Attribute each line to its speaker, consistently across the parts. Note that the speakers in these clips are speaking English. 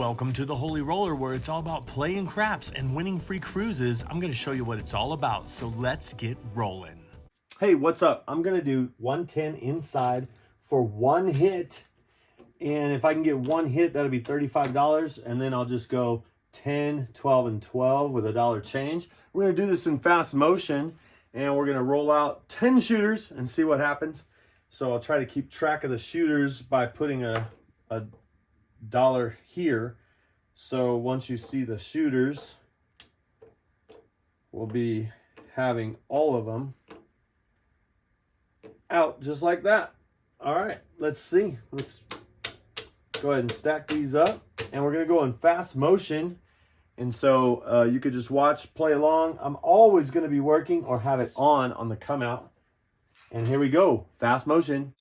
Speaker 1: Welcome to the Holy Roller, where it's all about playing craps and winning free cruises. I'm going to show you what it's all about, so let's get rolling.
Speaker 2: Hey, what's up? I'm going to do 110 inside for one hit. And if I can get one hit, that'll be $35. And then I'll just go 10, 12, and 12 with $1 change. We're going to do this in fast motion. And we're going to roll out 10 shooters and see what happens. So I'll try to keep track of the shooters by putting a dollar here. So once you see the shooters, we'll be having all of them out just like that. All right, let's see. Let's go ahead and stack these up, and we're gonna go in fast motion. And so you could just watch, play along. I'm always gonna be working or have it on the come out. And here we go, fast motion.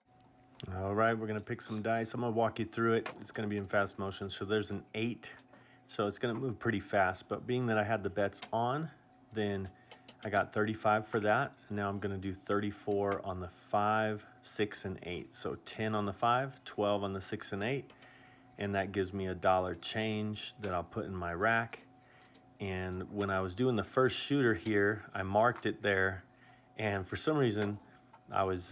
Speaker 2: All right, we're gonna pick some dice. I'm gonna walk you through it. It's gonna be in fast motion. So there's an 8, so it's gonna move pretty fast. But being that I had the bets on, then I got 35 for that. Now I'm gonna do 34 on the 5, 6, and 8. So 10 on the 5, 12 on the 6 and 8. And that gives me $1 change that I'll put in my rack. And when I was doing the first shooter here, I marked it there. And for some reason, I was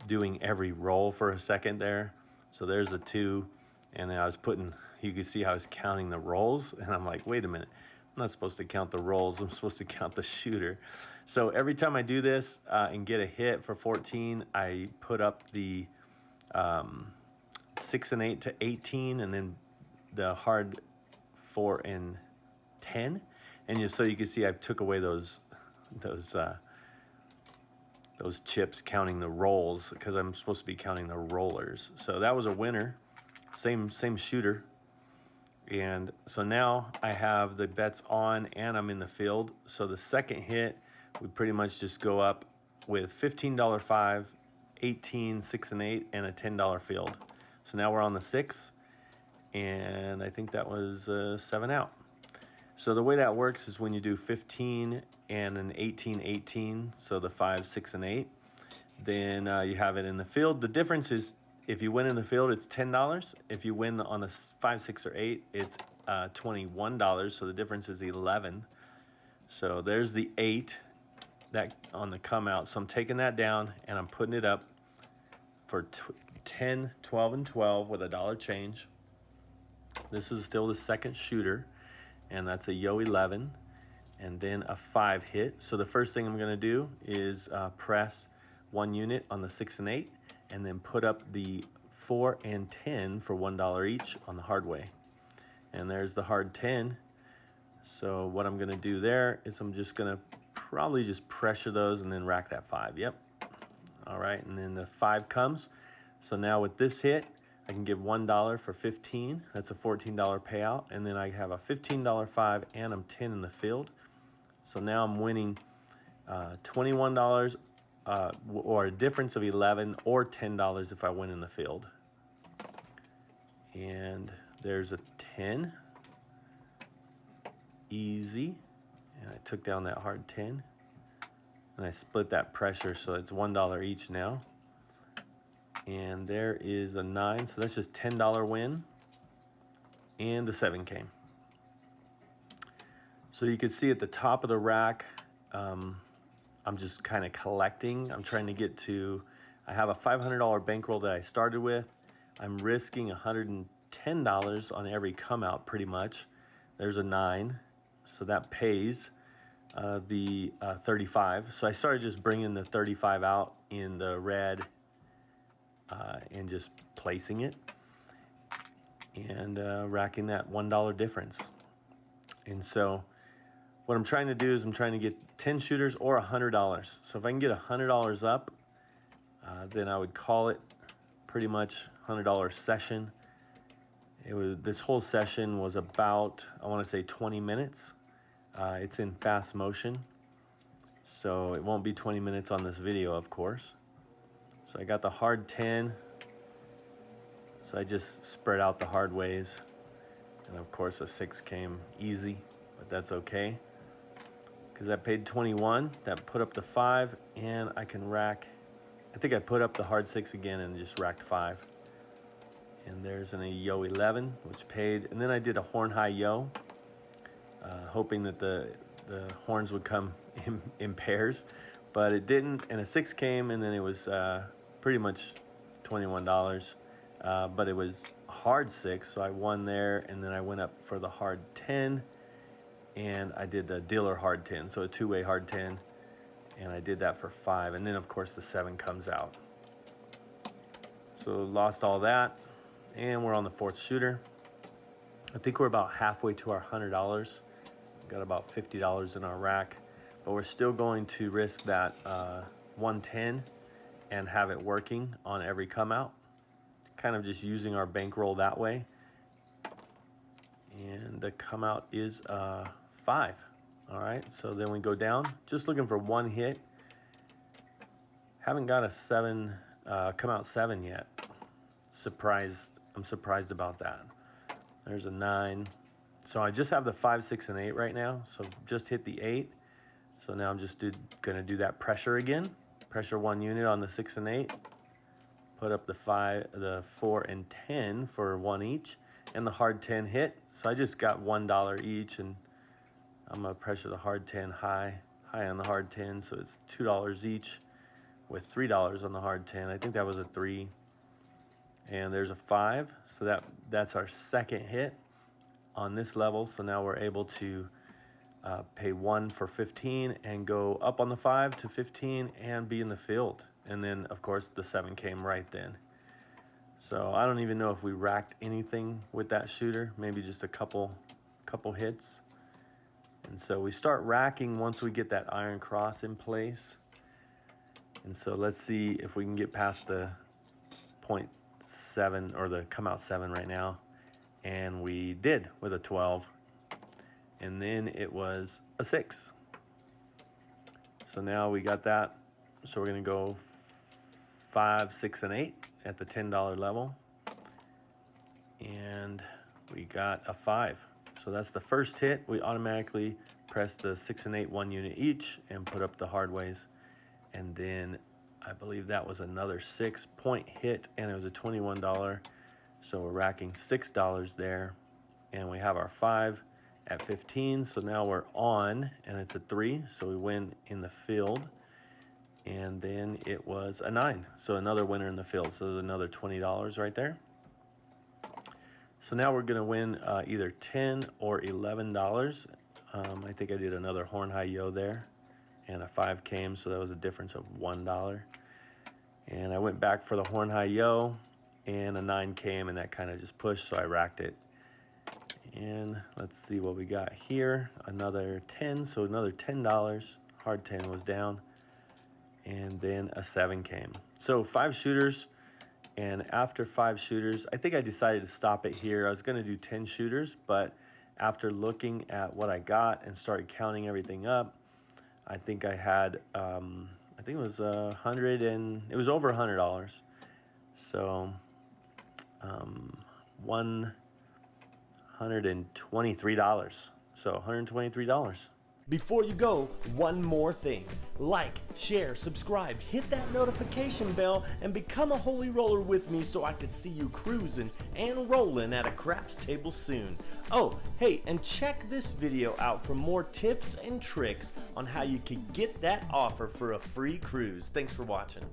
Speaker 2: doing every roll for a second there. So there's a 2, and then I was putting, you can see how I was counting the rolls, and I'm like, wait a minute, I'm not supposed to count the rolls, I'm supposed to count the shooter. So every time I do this and get a hit for 14, I put up the 6 and 8 to 18, and then the hard 4 and 10. And so you can see I took away those chips counting the rolls, because I'm supposed to be counting the rollers. So that was a winner, same shooter. And so now I have the bets on and I'm in the field. So the second hit, we pretty much just go up with $15 5, 18, 6 and 8, and a $10 field. So now we're on the 6, and I think that was 7 out. So the way that works is when you do 15 and an 18, 18, so the 5, 6, and 8, then you have it in the field. The difference is if you win in the field, it's $10. If you win on the 5, 6, or 8, it's $21. So the difference is 11. So there's the 8 that on the come out. So I'm taking that down and I'm putting it up for 10, 12, and 12 with $1 change. This is still the second shooter, and that's a Yo 11, and then a 5 hit. So the first thing I'm gonna do is press 1 unit on the 6 and 8, and then put up the 4 and 10 for $1 each on the hard way. And there's the hard 10. So what I'm gonna do there is I'm just gonna probably just pressure those and then rack that 5, yep. All right, and then the 5 comes. So now with this hit, I can give $1 for 15. That's a $14 payout. And then I have a $15 5, and I'm 10 in the field. So now I'm winning $21 or a difference of 11 or $10 if I win in the field. And there's a 10. Easy. And I took down that hard 10. And I split that pressure, so it's $1 each now. And there is a 9, so that's just $10 win. And the 7 came. So you can see at the top of the rack, I'm just kind of collecting. I'm trying to get to, I have a $500 bankroll that I started with. I'm risking $110 on every come out pretty much. There's a 9, so that pays the 35. So I started just bringing the 35 out in the red and just placing it and racking that $1 difference. And so what I'm trying to do is I'm trying to get 10 shooters or $100. So if I can get $100 up, then I would call it pretty much $100 session. This whole session was about, I want to say 20 minutes. It's in fast motion, so it won't be 20 minutes on this video, of course. So I got the hard 10. So I just spread out the hard ways. And of course a 6 came easy, but that's okay. Because I paid 21, that put up the 5, and I can rack, I think I put up the hard 6 again and just racked 5. And there's a yo 11, which paid. And then I did a horn high yo, hoping that the horns would come in pairs, but it didn't. And a 6 came, and then it was pretty much $21. But it was hard 6, so I won there. And then I went up for the hard 10, and I did the dealer hard 10, so a 2-way hard 10, and I did that for 5. And then of course the 7 comes out. So lost all that, and we're on the 4th shooter. I think we're about halfway to our $100. Got about $50 in our rack, but we're still going to risk that 110 and have it working on every come out. Kind of just using our bankroll that way. And the come out is 5. All right, so then we go down, just looking for 1 hit. Haven't got a 7 come out 7 yet. I'm surprised about that. There's a 9. So I just have the 5, 6, and 8 right now. So just hit the 8. So now I'm just gonna do that pressure again. Pressure 1 unit on the 6 and 8. Put up the 4 and 10 for 1 each, and the hard 10 hit. So I just got $1 each, and I'm gonna pressure the hard 10 high on the hard 10. So it's $2 each with $3 on the hard 10. I think that was a 3. And there's a 5. So that's our 2nd hit on this level. So now we're able to pay 1 for 15 and go up on the 5 to 15 and be in the field. And then of course the 7 came right then. So I don't even know if we racked anything with that shooter, maybe just a couple hits. And so we start racking once we get that iron cross in place. And so let's see if we can get past the 0.7 or the come out 7 right now. And we did with a 12. And then it was a 6. So now we got that. So we're gonna go 5, 6, and 8 at the $10 level. And we got a 5. So that's the first hit. We automatically press the 6 and 8 1 unit each and put up the hard ways. And then I believe that was another 6-point hit, and it was a $21. So we're racking $6 there, and we have our 5 at 15. So now we're on, and it's a 3. So we win in the field. And then it was a 9. So another winner in the field. So there's another $20 right there. So now we're gonna win either $10 or $11. I think I did another horn high yo there, and a 5 came, so that was a difference of $1. And I went back for the horn high yo, and a 9 came, and that kind of just pushed, so I racked it. And let's see what we got here. Another 10, so another $10. Hard 10 was down, and then a 7 came. So 5 shooters. And after 5 shooters, I think I decided to stop it here. I was gonna do 10 shooters, but after looking at what I got and started counting everything up, I think I had, I think it was it was over $100. So $123. So $123.
Speaker 1: Before you go, one more thing. Like, share, subscribe, hit that notification bell, and become a holy roller with me so I can see you cruising and rolling at a craps table soon. Oh, hey, and check this video out for more tips and tricks on how you can get that offer for a free cruise. Thanks for watching.